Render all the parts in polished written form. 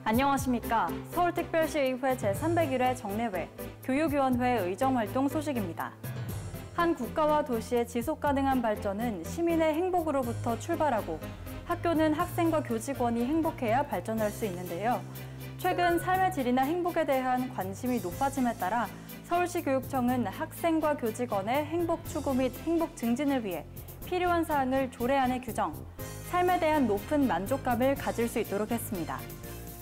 안녕하십니까. 서울특별시의회 제301회 정례회 교육위원회 의정활동 소식입니다. 한 국가와 도시의 지속가능한 발전은 시민의 행복으로부터 출발하고 학교는 학생과 교직원이 행복해야 발전할 수 있는데요. 최근 삶의 질이나 행복에 대한 관심이 높아짐에 따라 서울시 교육청은 학생과 교직원의 행복 추구 및 행복 증진을 위해 필요한 사항을 조례안에 규정, 삶에 대한 높은 만족감을 가질 수 있도록 했습니다.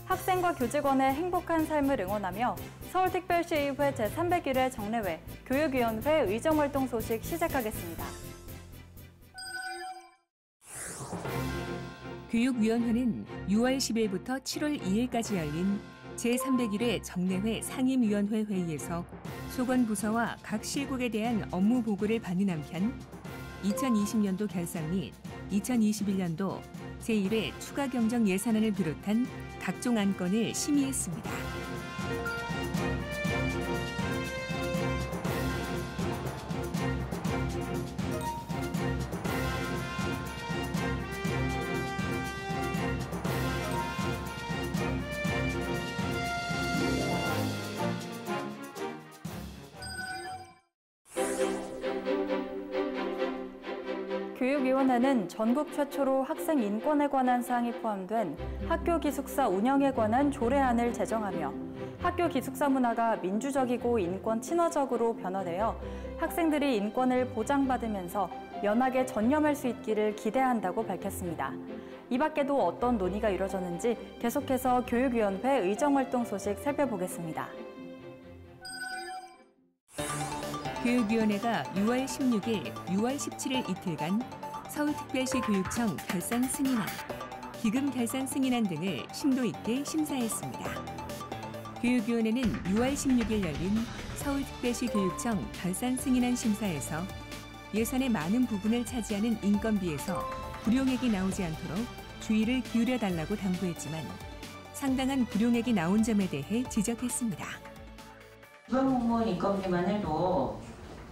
학생과 교직원의 행복한 삶을 응원하며 서울특별시의회 제301회 정례회 교육위원회 의정활동 소식 시작하겠습니다. 교육위원회는 6월 10일부터 7월 2일까지 열린 제301회 정례회 상임위원회 회의에서 소관부서와 각 실국에 대한 업무 보고를 받는 한편 2020년도 결산 및 2021년도 제1회 추가 경정 예산안을 비롯한 각종 안건을 심의했습니다. 교육위원회는 전국 최초로 학생 인권에 관한 사항이 포함된 학교 기숙사 운영에 관한 조례안을 제정하며 학교 기숙사 문화가 민주적이고 인권 친화적으로 변화되어 학생들이 인권을 보장받으면서 면학에 전념할 수 있기를 기대한다고 밝혔습니다. 이 밖에도 어떤 논의가 이뤄졌는지 계속해서 교육위원회 의정활동 소식 살펴보겠습니다. 교육위원회가 6월 16일, 6월 17일 이틀간 서울특별시 교육청 결산 승인안, 기금 결산 승인안 등을 심도 있게 심사했습니다. 교육위원회는 6월 16일 열린 서울특별시 교육청 결산 승인안 심사에서 예산의 많은 부분을 차지하는 인건비에서 불용액이 나오지 않도록 주의를 기울여달라고 당부했지만 상당한 불용액이 나온 점에 대해 지적했습니다. 지방공무원 인건비만 해도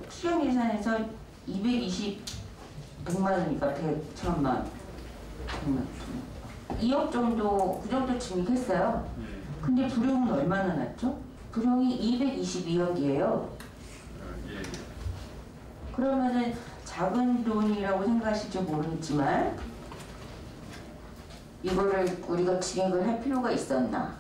시험 예산에서 100만 원이니까 100만 2억 정도, 그 정도쯤 했어요. 근데 불용은 얼마나 났죠? 불용이 222억이에요. 그러면은 작은 돈이라고 생각하실지 모르겠지만 이거를 우리가 진행을 할 필요가 있었나?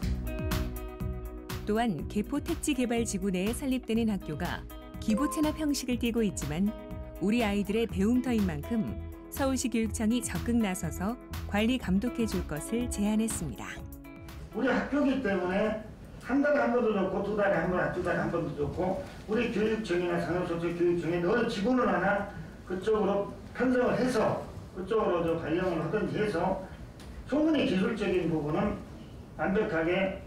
또한 개포택지개발지구 내에 설립되는 학교가 기부채납 형식을 띠고 있지만 우리 아이들의 배움터인 만큼 서울시 교육청이 적극 나서서 관리 감독해 줄 것을 제안했습니다. 우리 학교이기 때문에 한 달에 한 번도 좋고 두 달에 한 번, 두 달에 한 번도 좋고 우리 교육청이나 상업소득교육청에 어느 직원을 하나 그쪽으로 편성을 해서 그쪽으로 좀 발령을 하든지 해서 충분히 기술적인 부분은 완벽하게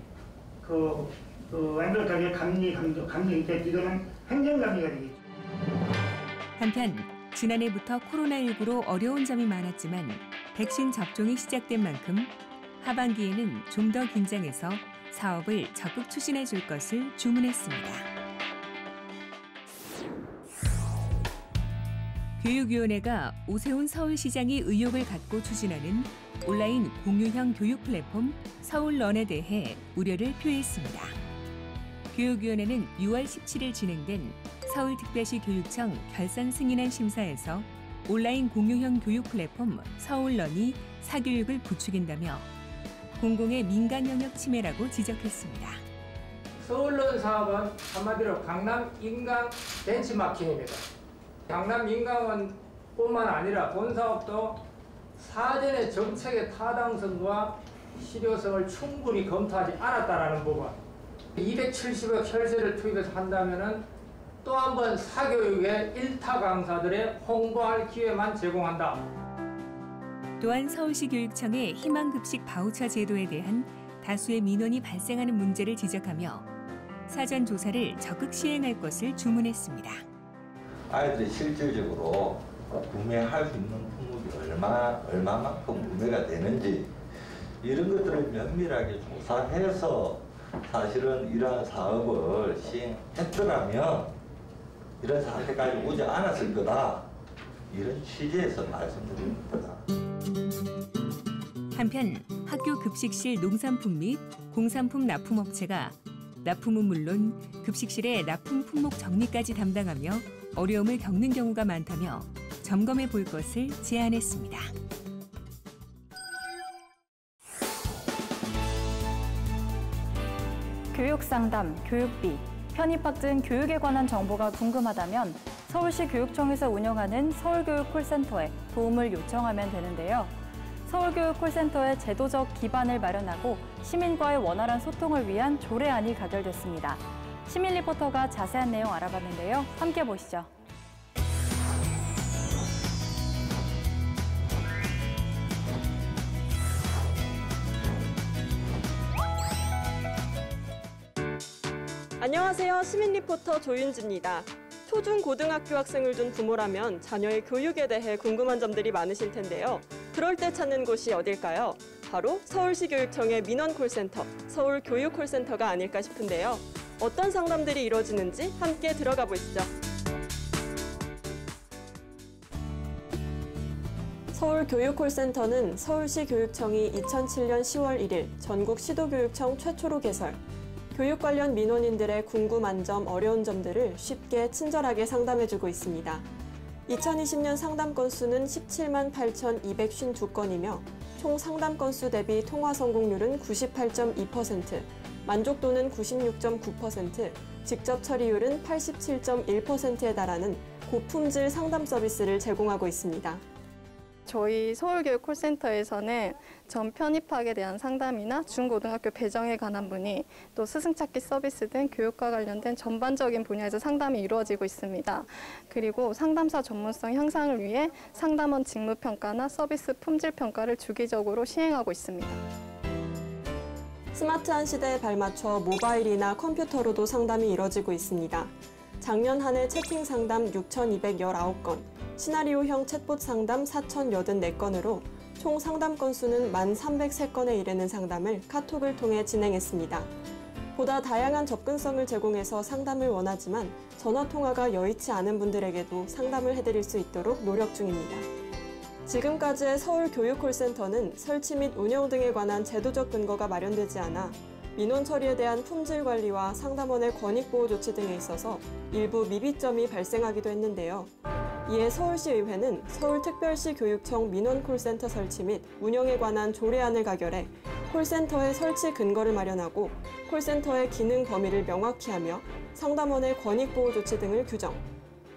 완벽하게 감리 때 이거는 행정감리가 되겠죠. 한편 지난해부터 코로나19로 어려운 점이 많았지만 백신 접종이 시작된 만큼 하반기에는 좀 더 긴장해서 사업을 적극 추진해 줄 것을 주문했습니다. 교육위원회가 오세훈 서울시장이 의욕을 갖고 추진하는 온라인 공유형 교육 플랫폼 서울런에 대해 우려를 표했습니다. 교육위원회는 6월 17일 진행된 서울특별시 교육청 결산 승인안 심사에서 온라인 공유형 교육 플랫폼 서울런이 사교육을 부추긴다며 공공의 민간 영역 침해라고 지적했습니다. 서울런 사업은 한마디로 강남 인강 벤치마킹입니다. 강남 인강원뿐만 아니라 본 사업도 사전의 정책의 타당성과 실효성을 충분히 검토하지 않았다는 부분. 270억 혈세를 투입해서 한다면 또 한 번 사교육의 일타 강사들의 홍보할 기회만 제공한다. 또한 서울시 교육청의 희망급식 바우처 제도에 대한 다수의 민원이 발생하는 문제를 지적하며 사전 조사를 적극 시행할 것을 주문했습니다. 아이들이 실질적으로 구매할 수 있는 품목이 얼마만큼 구매가 되는지 이런 것들을 면밀하게 조사해서 사실은 이러한 사업을 시행했더라면 이런 상태까지 오지 않았을 거다. 이런 취지에서 말씀드립니다. 한편 학교 급식실 농산품 및 공산품 납품업체가 납품은 물론 급식실의 납품 품목 정리까지 담당하며 어려움을 겪는 경우가 많다며 점검해 볼 것을 제안했습니다. 교육상담, 교육비, 편입학 등 교육에 관한 정보가 궁금하다면 서울시 교육청에서 운영하는 서울교육 콜센터에 도움을 요청하면 되는데요. 서울교육 콜센터의 제도적 기반을 마련하고 시민과의 원활한 소통을 위한 조례안이 가결됐습니다. 시민 리포터가 자세한 내용 알아봤는데요. 함께 보시죠. 안녕하세요. 시민 리포터 조윤지입니다. 초중 고등학교 학생을 둔 부모라면 자녀의 교육에 대해 궁금한 점들이 많으실 텐데요. 그럴 때 찾는 곳이 어딜까요? 바로 서울시 교육청의 민원 콜센터, 서울교육콜센터가 아닐까 싶은데요. 어떤 상담들이 이루어지는지 함께 들어가 보시죠. 서울교육콜센터는 서울시 교육청이 2007년 10월 1일 전국 시도교육청 최초로 개설, 교육 관련 민원인들의 궁금한 점, 어려운 점들을 쉽게 친절하게 상담해주고 있습니다. 2020년 상담 건수는 17만 8,252건이며 총 상담 건수 대비 통화 성공률은 98.2%, 만족도는 96.9%, 직접 처리율은 87.1%에 달하는 고품질 상담 서비스를 제공하고 있습니다. 저희 서울교육 콜센터에서는 전 편입학에 대한 상담이나 중고등학교 배정에 관한 문의, 또 스승찾기 서비스 등 교육과 관련된 전반적인 분야에서 상담이 이루어지고 있습니다. 그리고 상담사 전문성 향상을 위해 상담원 직무평가나 서비스 품질 평가를 주기적으로 시행하고 있습니다. 스마트한 시대에 발맞춰 모바일이나 컴퓨터로도 상담이 이뤄지고 있습니다. 작년 한 해 채팅 상담 6,219건, 시나리오형 챗봇 상담 4,084건으로 총 상담 건수는 1,303건에 이르는 상담을 카톡을 통해 진행했습니다. 보다 다양한 접근성을 제공해서 상담을 원하지만 전화 통화가 여의치 않은 분들에게도 상담을 해드릴 수 있도록 노력 중입니다. 지금까지의 서울교육콜센터는 설치 및 운영 등에 관한 제도적 근거가 마련되지 않아 민원 처리에 대한 품질 관리와 상담원의 권익보호 조치 등에 있어서 일부 미비점이 발생하기도 했는데요. 이에 서울시의회는 서울특별시 교육청 민원콜센터 설치 및 운영에 관한 조례안을 가결해 콜센터의 설치 근거를 마련하고 콜센터의 기능 범위를 명확히 하며 상담원의 권익보호 조치 등을 규정,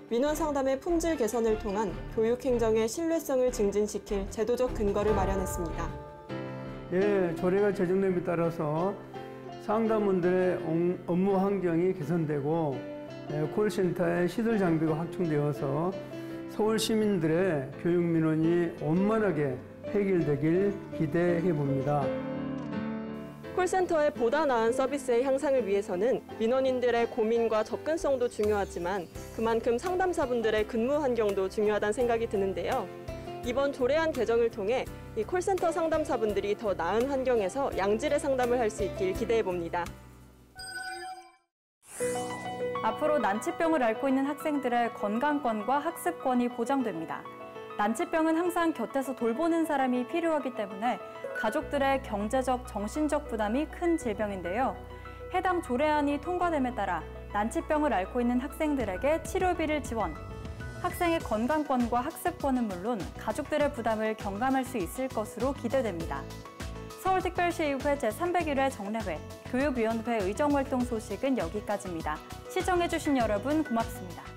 민원 상담의 품질 개선을 통한 교육행정의 신뢰성을 증진시킬 제도적 근거를 마련했습니다. 조례가 제정됨에 따라서 상담원들의 업무 환경이 개선되고 콜센터의 시설 장비가 확충되어서 서울 시민들의 교육 민원이 원만하게 해결되길 기대해 봅니다. 콜센터의 보다 나은 서비스의 향상을 위해서는 민원인들의 고민과 접근성도 중요하지만 그만큼 상담사분들의 근무 환경도 중요하다는 생각이 드는데요. 이번 조례안 개정을 통해 이 콜센터 상담사분들이 더 나은 환경에서 양질의 상담을 할 수 있길 기대해 봅니다. 앞으로 난치병을 앓고 있는 학생들의 건강권과 학습권이 보장됩니다. 난치병은 항상 곁에서 돌보는 사람이 필요하기 때문에 가족들의 경제적, 정신적 부담이 큰 질병인데요. 해당 조례안이 통과됨에 따라 난치병을 앓고 있는 학생들에게 치료비를 지원, 학생의 건강권과 학습권은 물론 가족들의 부담을 경감할 수 있을 것으로 기대됩니다. 서울특별시의회 제301회 정례회, 교육위원회 의정활동 소식은 여기까지입니다. 시청해주신 여러분 고맙습니다.